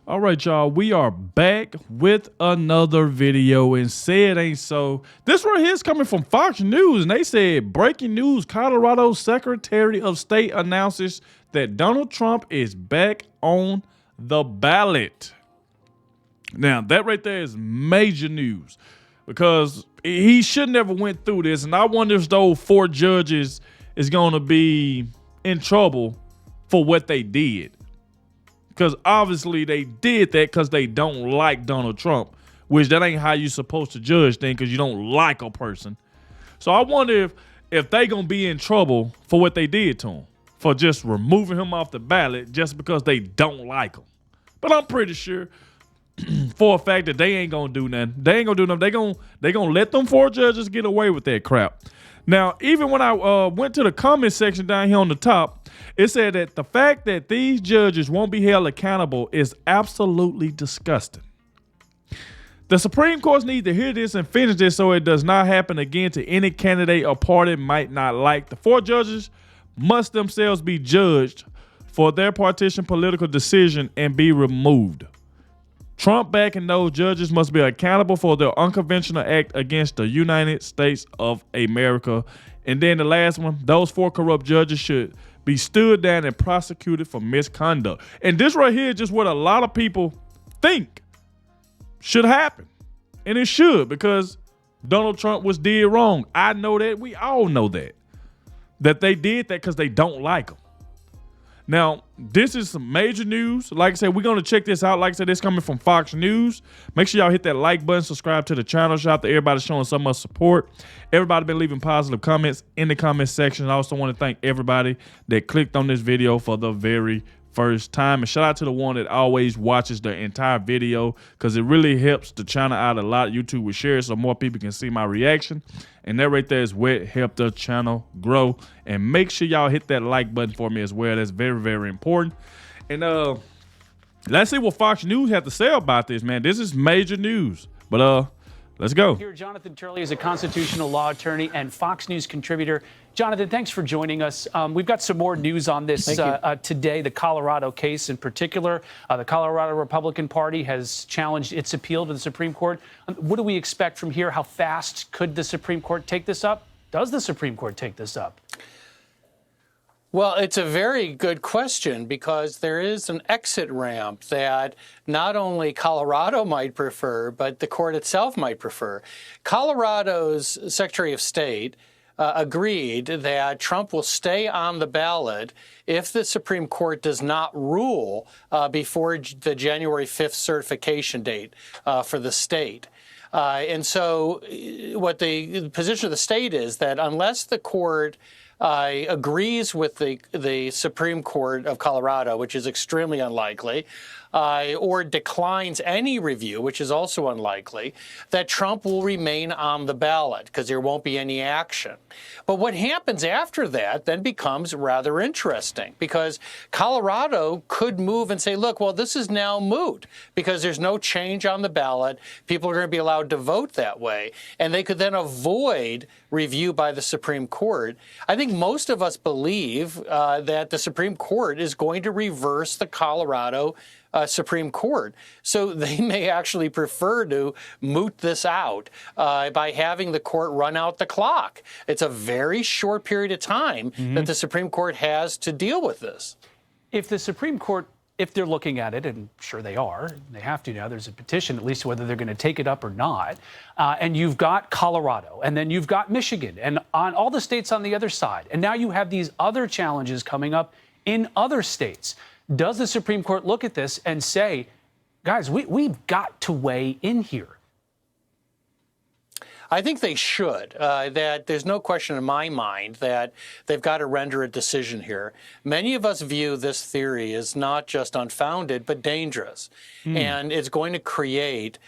All right, y'all, we are back with another video, and say it ain't so. This right here is coming from Fox News, and they said, breaking news, Colorado Secretary of State announces that Donald Trump is back on the ballot. Now, that right there is major news because he should never went through this, and I wonder if those 4 judges is going to be in trouble for what they did. Because obviously they did that because they don't like Donald Trump, which that ain't how you supposed to judge things, because you don't like a person. So I wonder if they going to be in trouble for what they did to him, for just removing him off the ballot just because they don't like him. But I'm pretty sure for a fact that they ain't going to do nothing. They ain't going to do nothing. They gonna let them 4 judges get away with that crap. Now, even when I went to the comment section down here on the top, it said that the fact that these judges won't be held accountable is absolutely disgusting. The Supreme Court needs to hear this and finish this so it does not happen again to any candidate or party might not like. The 4 judges must themselves be judged for their partition political decision and be removed. Trump backing those judges must be accountable for their unconventional act against the United States of America. And then the last one, those 4 corrupt judges should be stood down and prosecuted for misconduct. And this right here is just what a lot of people think should happen. And it should, because Donald Trump was did wrong. I know that. We all know that. That they did that because they don't like him. Now, this is some major news. Like I said, we're going to check this out. Like I said, this coming from Fox News. Make sure y'all hit that like button, subscribe to the channel. Shout out to everybody showing so much support. Everybody been leaving positive comments in the comment section. I also want to thank everybody that clicked on this video for the very first time. And shout out to the one that always watches the entire video, because it really helps the channel out a lot. YouTube will share it so more people can see my reaction. And that right there is what helped the channel grow. And make sure y'all hit that like button for me as well. That's very, very important. And let's see what Fox News have to say about this, man. This is major news. But let's go. Here, Jonathan Turley is a constitutional law attorney and Fox News contributor. Jonathan, thanks for joining us. We've got some more news on this today, the Colorado case in particular. The Colorado Republican Party has challenged its appeal to the Supreme Court. What do we expect from here? How fast could the Supreme Court take this up? Does the Supreme Court take this up? Well, it's a very good question, because there is an exit ramp that not only Colorado might prefer, but the court itself might prefer. Colorado's Secretary of State agreed that Trump will stay on the ballot if the Supreme Court does not rule before the January 5th certification date for the state. And so what the position of the state is that unless the court agrees with the Supreme Court of Colorado, which is extremely unlikely, or declines any review, which is also unlikely, that Trump will remain on the ballot because there won't be any action. But what happens after that then becomes rather interesting, because Colorado could move and say, look, well, this is now moot because there's no change on the ballot. People are going to be allowed to vote that way. And they could then avoid review by the Supreme Court. I think most of us believe that the Supreme Court is going to reverse the Colorado Supreme Court. So they may actually prefer to moot this out by having the court run out the clock. It's a very short period of time that the Supreme Court has to deal with this. If the Supreme Court, if they're looking at it, and sure they are, they have to now, there's a petition, at least whether they're going to take it up or not, and you've got Colorado, and then you've got Michigan, and on all the states on the other side, and now you have these other challenges coming up in other states. Does the Supreme Court look at this and say, guys, we've got to weigh in here? I think they should. That there's no question in my mind that they've got to render a decision here. Many of us view this theory as not just unfounded, but dangerous. And it's going to create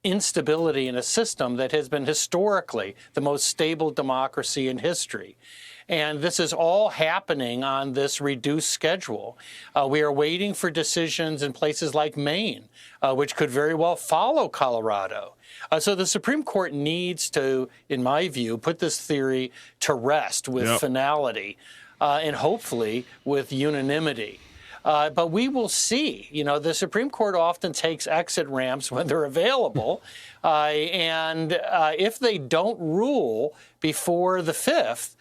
instability in a system that has been historically the most stable democracy in history. And this is all happening on this reduced schedule. We are waiting for decisions in places like Maine, which could very well follow Colorado. So the Supreme Court needs to, in my view, put this theory to rest with finality and hopefully with unanimity. But we will see. You know, the Supreme Court often takes exit ramps when they're available. And if they don't rule before the 5th,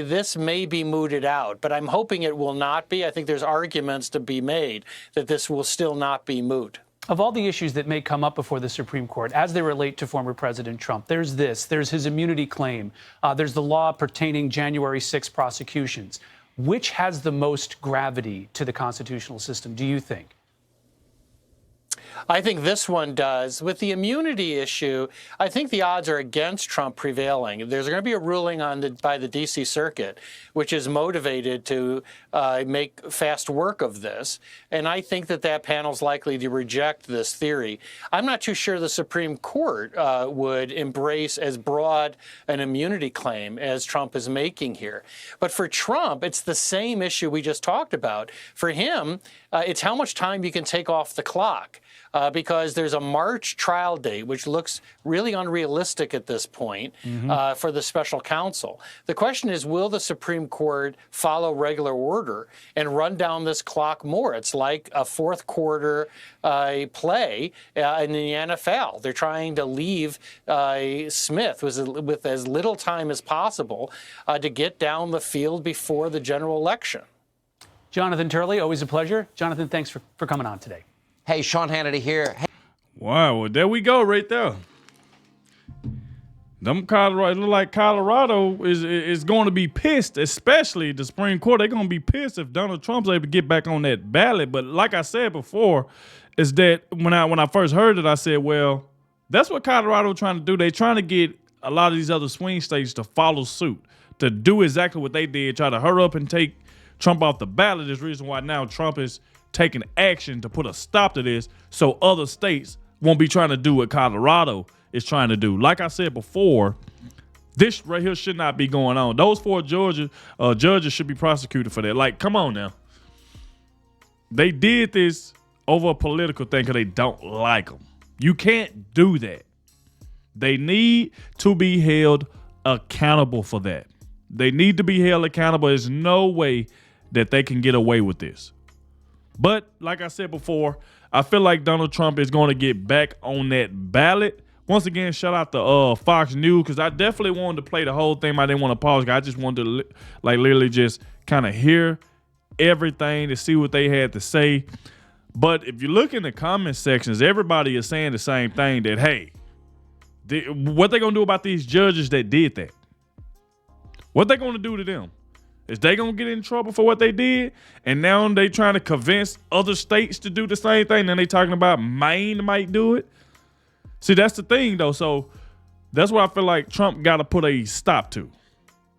this may be mooted out, but I'm hoping it will not be. I think there's arguments to be made that this will still not be moot. Of all the issues that may come up before the Supreme Court as they relate to former President Trump, there's his immunity claim, there's the law pertaining January 6 prosecutions. Which has the most gravity to the constitutional system, do you think? I think this one does. With the immunity issue, I think the odds are against Trump prevailing. There's going to be a ruling by the D.C. Circuit, which is motivated to make fast work of this. And I think that panel's likely to reject this theory. I'm not too sure the Supreme Court would embrace as broad an immunity claim as Trump is making here. But for Trump, it's the same issue we just talked about. For him, it's how much time you can take off the clock. Because there's a March trial date, which looks really unrealistic at this point for the special counsel. The question is, will the Supreme Court follow regular order and run down this clock more? It's like a fourth quarter play in the NFL. They're trying to leave Smith with as little time as possible to get down the field before the general election. Jonathan Turley, always a pleasure. Jonathan, thanks for coming on today. Hey, Sean Hannity here. Hey. Wow, well, there we go right there. Them Colorado, look like Colorado is going to be pissed, especially the Supreme Court. They're going to be pissed if Donald Trump's able to get back on that ballot. But like I said before, is that when I first heard it, I said, well, that's what Colorado trying to do. They're trying to get a lot of these other swing states to follow suit, to do exactly what they did, try to hurry up and take Trump off the ballot. Is the reason why now Trump is taking action to put a stop to this so other states won't be trying to do what Colorado is trying to do. Like I said before, this right here should not be going on. Those 4 judges should be prosecuted for that. Like, come on now. They did this over a political thing because they don't like them. You can't do that. They need to be held accountable for that. They need to be held accountable. There's no way that they can get away with this. But like I said before, I feel like Donald Trump is going to get back on that ballot. Once again, shout out to Fox News, because I definitely wanted to play the whole thing. I didn't want to pause. I just wanted to literally just kind of hear everything to see what they had to say. But if you look in the comment sections, everybody is saying the same thing, that, hey, what they going to do about these judges that did that? What they going to do to them? Is they going to get in trouble for what they did? And now they trying to convince other states to do the same thing. Then they talking about Maine might do it. See, that's the thing, though. So that's what I feel like Trump got to put a stop to.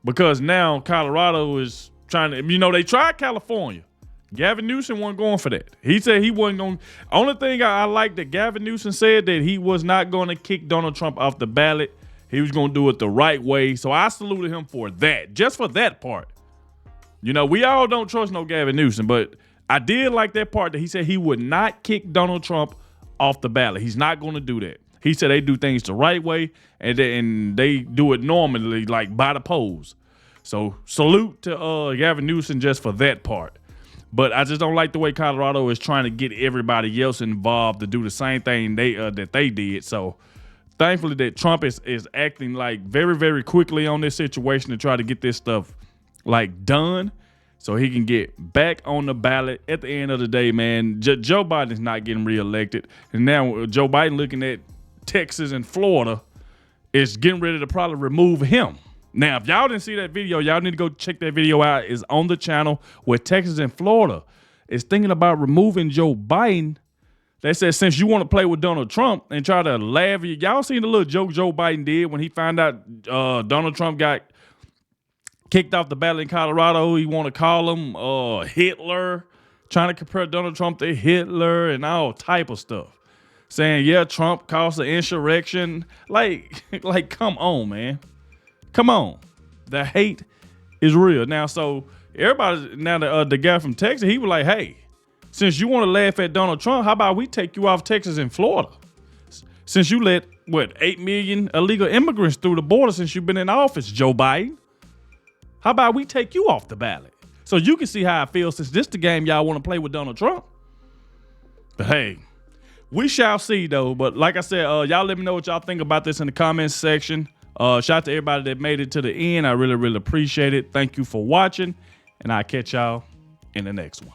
Because now Colorado is trying to, they tried California. Gavin Newsom wasn't going for that. He said he wasn't going. Only thing I like that Gavin Newsom said, that he was not going to kick Donald Trump off the ballot. He was going to do it the right way. So I saluted him for that, just for that part. We all don't trust no Gavin Newsom, but I did like that part that he said he would not kick Donald Trump off the ballot. He's not going to do that. He said they do things the right way, and they do it normally, like by the polls. So salute to Gavin Newsom just for that part. But I just don't like the way Colorado is trying to get everybody else involved to do the same thing that they did. So thankfully that Trump is acting like very, very quickly on this situation to try to get this stuff done, so he can get back on the ballot. At the end of the day, man, Joe Biden's not getting reelected. And now Joe Biden, looking at Texas and Florida, is getting ready to probably remove him. Now, if y'all didn't see that video, y'all need to go check that video out. It's on the channel, where Texas and Florida is thinking about removing Joe Biden. They said, since you want to play with Donald Trump and try to laugh, y'all seen the little joke Joe Biden did when he found out Donald Trump got kicked off the ballot in Colorado. He want to call him Hitler, trying to compare Donald Trump to Hitler and all type of stuff. Saying, yeah, Trump caused the insurrection. Like, come on, man. Come on. The hate is real. Now, so everybody, now the guy from Texas, he was like, hey, since you want to laugh at Donald Trump, how about we take you off Texas and Florida? Since you let, 8 million illegal immigrants through the border since you've been in office, Joe Biden. How about we take you off the ballot? So you can see how I feel since this the game y'all want to play with Donald Trump. But hey, we shall see though. But like I said, y'all let me know what y'all think about this in the comments section. Shout out to everybody that made it to the end. I really, really appreciate it. Thank you for watching, and I'll catch y'all in the next one.